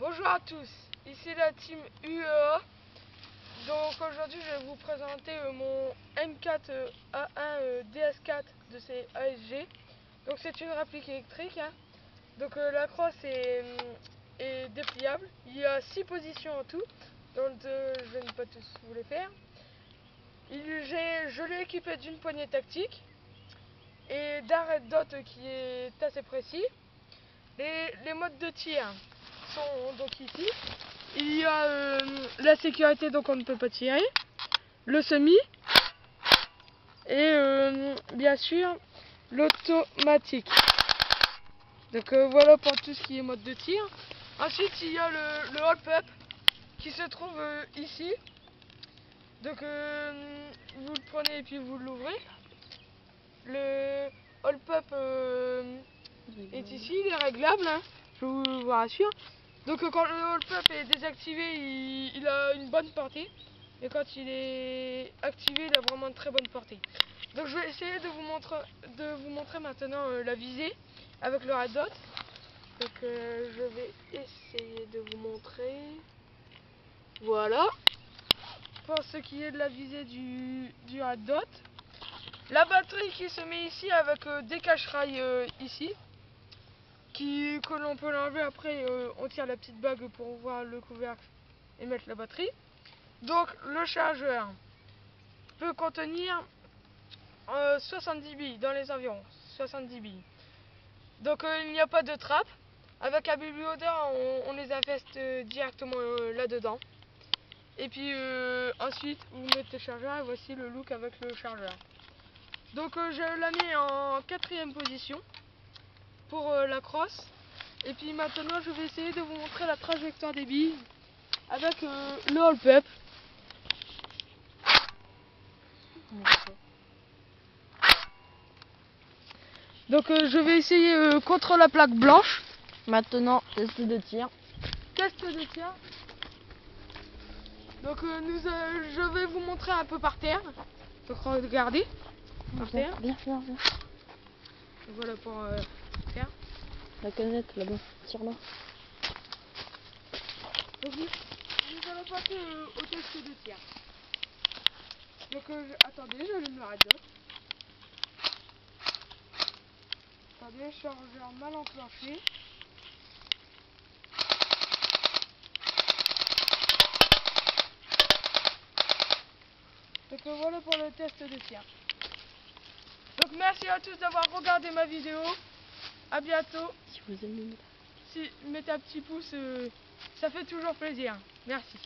Bonjour à tous, ici la team UEA. Donc aujourd'hui je vais vous présenter mon M4A1 DS4 de chez ASG. Donc c'est une réplique électrique. Donc la crosse est dépliable. Il y a 6 positions en tout. Donc je vais ne pas tous vous les faire. Je l'ai équipé d'une poignée tactique et d'un red dot qui est assez précis. Les modes de tir sont donc ici. Il y a la sécurité, donc on ne peut pas tirer, le semi et bien sûr l'automatique. Donc voilà pour tout ce qui est mode de tir. Ensuite il y a le hold-up qui se trouve ici. Donc vous le prenez et puis vous l'ouvrez. Le hold-up est ici, il est réglable, je vous rassure. Donc quand le hold-up est désactivé, il a une bonne portée. Et quand il est activé, il a vraiment une très bonne portée. Donc je vais essayer de vous montrer maintenant la visée avec le red dot. Donc je vais essayer de vous montrer. Voilà. Pour ce qui est de la visée du red dot. La batterie qui se met ici avec des cache-rails ici. Que l'on peut l'enlever après, on tire la petite bague pour voir le couvercle et mettre la batterie. Donc le chargeur peut contenir 70 billes dans les environs, 70 billes. Donc il n'y a pas de trappe. Avec un baby loader, on les infeste directement là-dedans. Et puis ensuite vous mettez le chargeur et voici le look avec le chargeur. Donc je la mets en 4e position pour la crosse. Et puis maintenant je vais essayer de vous montrer la trajectoire des billes avec le hold-up. Donc je vais essayer contre la plaque blanche. Maintenant, test de tir. Test de tir. Donc je vais vous montrer un peu par terre. Donc regardez. Par terre. Viens. Voilà pour terre. La canette là-bas, tire là. Donc nous allons passer au test de tir. Donc attendez, j'allume le red dot. Attendez, chargeur mal enclenché. Donc voilà pour le test de tir. Donc merci à tous d'avoir regardé ma vidéo. À bientôt. Si vous aimez, Si mettez un petit pouce, ça fait toujours plaisir. Merci.